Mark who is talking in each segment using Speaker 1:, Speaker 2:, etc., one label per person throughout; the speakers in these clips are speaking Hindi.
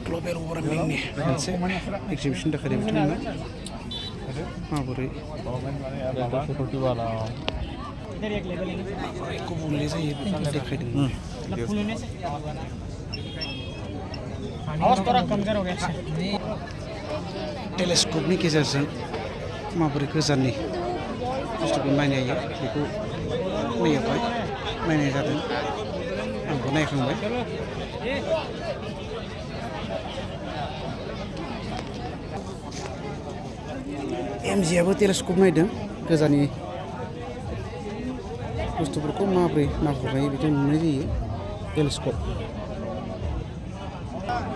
Speaker 1: ग्लबेल वार्मिंनि मोनसे एक्जिबिसन देखायदों बिथांमोना माबोरै गुबुंले जायो बेखौ देखायदों टेलिस्क'पनि गेजेरजों माबोरै गोजाननि बुस्थुखौ नायनो हायो बेखौ मैयाहाय नायनाय जादों आंबो नायखांबाय एमजिआबो टेलिस्क'प नायदों गोजाननि बुस्थुफोरखौ माबोरै नाहरनाय बिदि नुनाय जायो टेलिस्क'प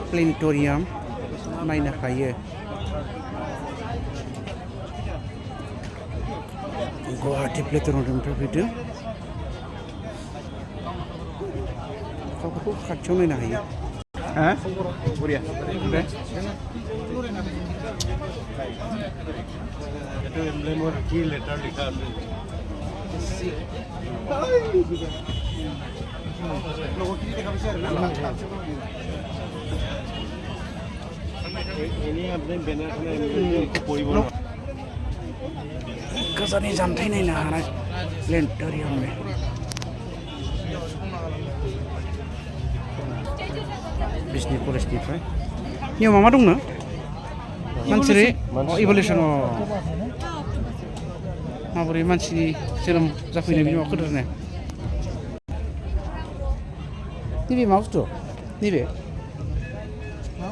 Speaker 1: प्लेनेटरियाम नायनो हायो गुवाहाटि प्लेनेटरियामनिफ्राय फैदों अखाफोरखौ खाथियाव नायनो हायो बरिया ओमफ्राय गोजाननि जानथाय नायनो हानाय प्लेनेटरियाम बिजनि कलेजनिफ्राय नियमा मा दंनो मानसिनि इभलिउसन माबोरै मानसिनि जोनोम जाफैनाय बिनि माबाखौ खोन्थानो नैबे मा बुस्थु नैबे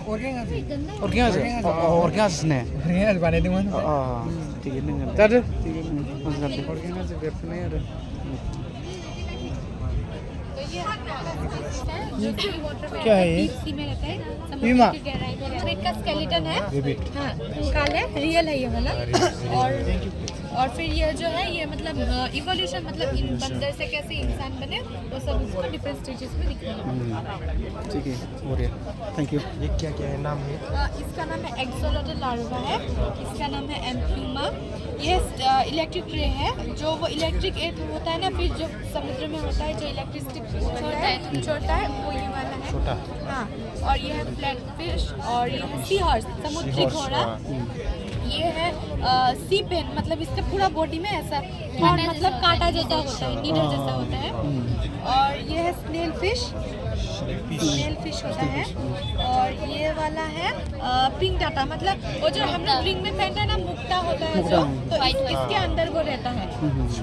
Speaker 1: अर्गेनाइज ने
Speaker 2: बानायदोंमोन
Speaker 1: थिगैनो नोङो जादो
Speaker 2: अर्गेनाइज बेरफुनाय आरो क्या है ये बीमा
Speaker 3: रेबिट का स्केलेटन है हाँ काल है रियल है ये वाला और फिर ये जो है ये मतलब इवोल्यूशन मतलब बंदर से कैसे इंसान बने वो सब उसको डिफरेंट स्टेजेस में दिख रहा है
Speaker 1: ठीक है बढ़िया थैंक यू
Speaker 2: ये क्या क्या है नाम है
Speaker 3: इसका नाम है एक्सोलोटल लार्वा है इसका नाम है एम्प्लूमा ये इलेक्ट्रिक रे है जो वो इलेक्ट्रिक एट होता है ना फिर जो समुद्र में होता है जो इलेक्ट्रिसिटी छोड़ता है वो ये वाला है
Speaker 1: छोटा
Speaker 3: हाँ और ये है फ्लैट फिश और ये है सी हॉर्स समुद्री घोड़ा ये है सी पेन मतलब इसका पूरा बॉडी में ऐसा और मतलब कांटा जैसा होता है नीडल जैसा होता है और ये है स्नेल फिश होता है और ये वाला है पिंक डाटा मतलब वो जो हमने रिंग में पहनते हैं ना मुक्ता होता है जो तो इसके अंदर वो रहता है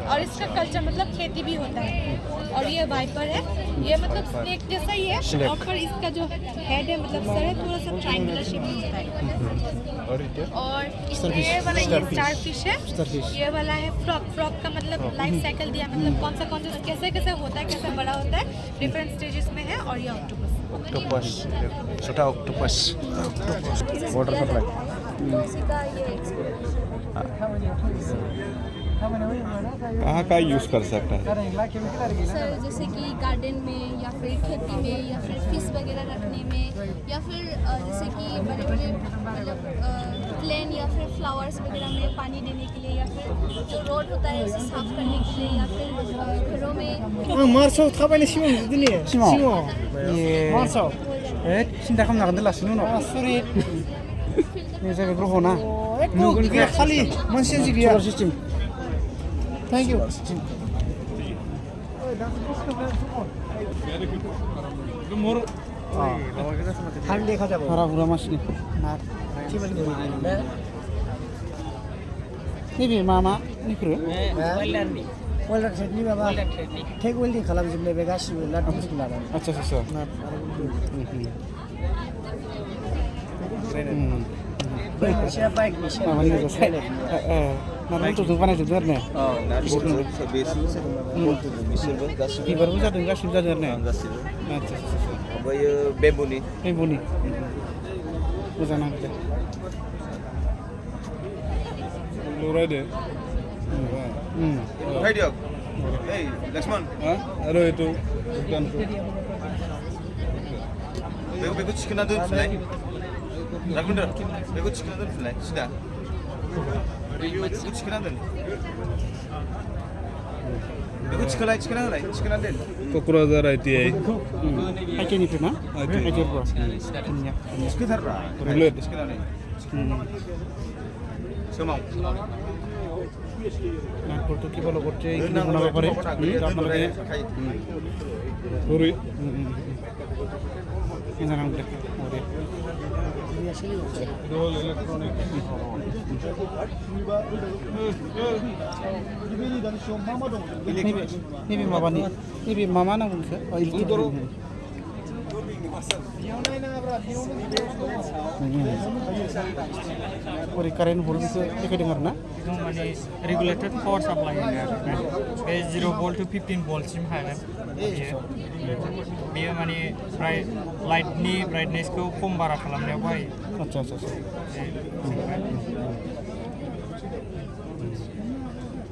Speaker 3: और इसका कल्चर मतलब खेती भी होता है और ये वाइपर है ये मतलब स्नेक जैसा ही है और पर इसका जो हेड है मतलब सर है थोड़ा सा ट्रायंगुलर शेप में होता है और इसमें ये वाला ये स्टारफिश है ये वाला है फ्रॉग का मतलब लाइफ साइकिल दिया मतलब कौन सा कैसे कैसे होता है कैसे बड़ा होता है डिफरेंट स्टेजेस में है और ये
Speaker 1: ऑक्टोपस छोटा ऑक्टोपस वाटर सप्लाई
Speaker 4: कहाँ का यूज़ कर सकता है
Speaker 5: सर जैसे कि गार्डन में या फिर खेती में या फिर फिश वगैरह रखने में या फिर जैसे कि बड़े बड़े मतलब प्लेन या फिर फ्लावर्स वगैरह में पानी देने के लिए या फिर जो रोड होता है उसे साफ करने के लिए या फिर घरों में
Speaker 2: मार्सआव थाबायनो सिमां जुदि
Speaker 1: सिमाङाव
Speaker 2: मार्सआव
Speaker 1: सिन्था खालामनो हागोन लासैनो उनाव
Speaker 2: आसुरित
Speaker 1: बे जाबाय ग्रहना
Speaker 2: नुगोन गैया खालि मोनसे जि गैया
Speaker 1: सलार सिस्टेम
Speaker 2: थैंक यू हम देखा जाबो
Speaker 1: हारा हुरा मासिनि नैबे मा निफ्रो
Speaker 2: वेल्डार ट्रेडनि माबा टेक वेल्डिं खालामजोबनाय बे गासिबो लाट बुस्थु लानानै
Speaker 1: आच्छा आच्छा
Speaker 2: बैसेया बाइकनि
Speaker 1: माबानि गोजा साइड नारेंखलजों बानायजोबदों आरो ने बिबारबो जादों गासिबो जादों आरो ने आच्छा
Speaker 4: ओमफ्रायो बेम्बुनि
Speaker 1: मोजां नांदों दे
Speaker 4: लरायदो उठाই দিয়ক এই লক্ষ্মণ আৰু এইটো बेखौ थिखोना दोनफिनलाय राघवेन्द्र बेखौ थिखोना दोनफिनलाय सिदा बेखौ थिखोना दोन बेखौ थिखोना होलाय थिखोना दोन
Speaker 6: क'क्राझार ITI
Speaker 1: आइटिआइनिफ्राय ना आइटिआइफ्राव
Speaker 4: थिखोथारब्रा
Speaker 6: रुलेट
Speaker 4: थिखोनानै सोमाव
Speaker 1: নাটপলটো কিবা লগতে এইখিনি বনাব পাৰে আপোনালোকে
Speaker 6: ঘড়ি
Speaker 1: জানাম দে नैबे माबानि नैबे मा मा नांगौ बेखौ ओरै कारेन्ट हल बेखौ देखायदों आरो ना
Speaker 7: माने रेगुलेटेड पावार साप्लाइ बे 0 भल्ट टु 15 भल्टसिम हागोन बेयो माने लाइटनि ब्राइटनेसखौ खम बारा खालामनायाव बाहायो
Speaker 1: आच्छा आच्छा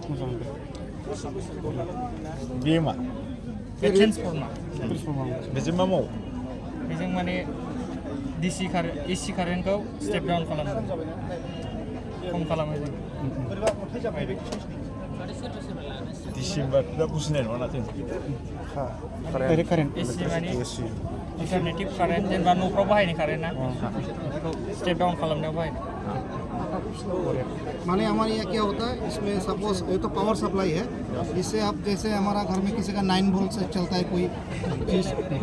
Speaker 1: मोजां
Speaker 6: बेयो मा
Speaker 7: बे ट्रेन्सफर्मार
Speaker 6: बेजों मा मावो
Speaker 7: बेजों माने AC कारेन्टखौ स्टेप डाउन खालामो खम खालामो जों
Speaker 6: डिसेम्बर दा बुजिनाय नङा ना जों
Speaker 1: डाइरेक्ट कारेन्ट
Speaker 7: AC माने अल्टारनेटिभ कारेन्ट जेनेबा न'फ्राव बाहायनाय कारेन्टना बेखौ स्टेप डाउन खालामनायाव बाहायनाय
Speaker 8: माने हमारे यहाँ क्या होता है इसमें सपोज ये तो पावर सप्लाई है इससे आप जैसे हमारा घर में किसी का 9 वोल्ट से चलता है कोई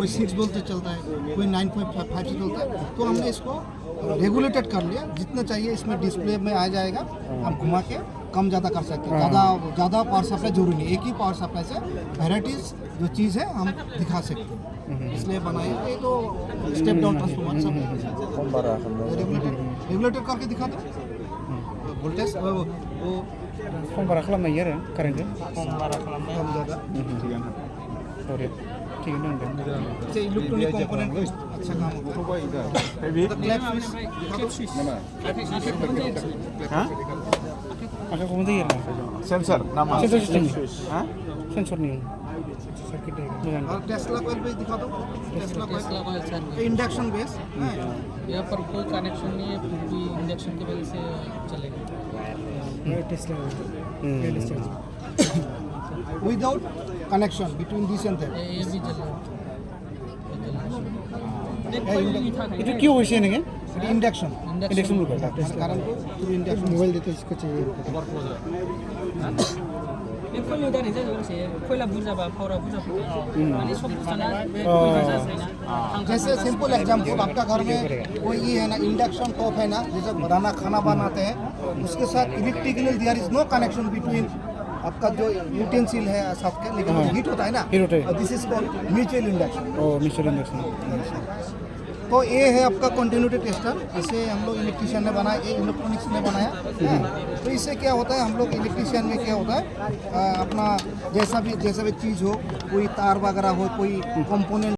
Speaker 8: 6 वोल्ट से चलता है कोई 9.5 से चलता है तो हमने इसको रेगुलेटेड कर लिया जितना चाहिए इसमें डिस्प्ले में आ जाएगा हम घुमा के कम ज़्यादा कर सकते हैं ज़्यादा पावर सप्लाई जरूरी नहीं एक ही पावर सप्लाई से वेराइटीज़ जो चीज़ है हम दिखा सकते हैं इसलिए बनाए ये तो स्टेप डाउन ट्रांसफॉर्मर सब रेगुलेटेड करके दिखा दो वोल्टेज वो
Speaker 1: खम बारा खालामनो हायो आरो कारेन्टखौ
Speaker 7: खम बारा खालामनाय
Speaker 8: कम ज़्यादा
Speaker 1: थिगैनो होनदों
Speaker 8: अच्छा इलेक्ट्रॉनिक कंपोनेंट अच्छा काम होगा
Speaker 1: आखाइखौ मोजां जायो आरो
Speaker 6: सेन्सर ना मा
Speaker 1: सेन्सर सिस्टेम सेन्सरनि सर्किट मोजां
Speaker 8: और टेस्ला कॉइल पे दिखा दो टेस्ला कॉइल इंडक्शन बेस
Speaker 7: यहाँ पर कोई कनेक्शन नहीं है फिर भी इंडक्शन की वजह से चलेगा
Speaker 8: without connection between this and that
Speaker 7: ये भी चल रहा
Speaker 1: এইটো কিয় হৈছে এনেকৈ
Speaker 8: इंडक्शन
Speaker 1: ইণ্ডাকশ্যন বুলি কয়
Speaker 8: कारण को थ्रू इंडक्शन मोबाइल देते इसको चाहिए
Speaker 7: बे कोइला दानि जाजोबो मोनसे कोइला बुरजाबा पावरा बुरजा फैयो माने सब बुस्थुना
Speaker 8: जैसे सिंपल एग्जांपल आपका घर में कोई ये है ना इंडक्शन टॉप है ना जैसे बनाना खाना बनाते हैं उसके साथ electrically there is no connection between आपका जो यूटेंसिल है सबके लेकिन हीट होता है ना
Speaker 1: हीट होता है
Speaker 8: this is called mutual induction
Speaker 1: mixer induction
Speaker 8: तो ये है आपका कंटिन्यूटी टेस्टर इसे हम लोग इलेक्ट्रिशियन ने बनाया ये इलेक्ट्रॉनिक्स ने बनाया तो इससे क्या होता है हम लोग इलेक्ट्रिशियन में क्या होता है अपना जैसा भी चीज़ हो कोई तार वगैरह हो कोई कंपोनेंट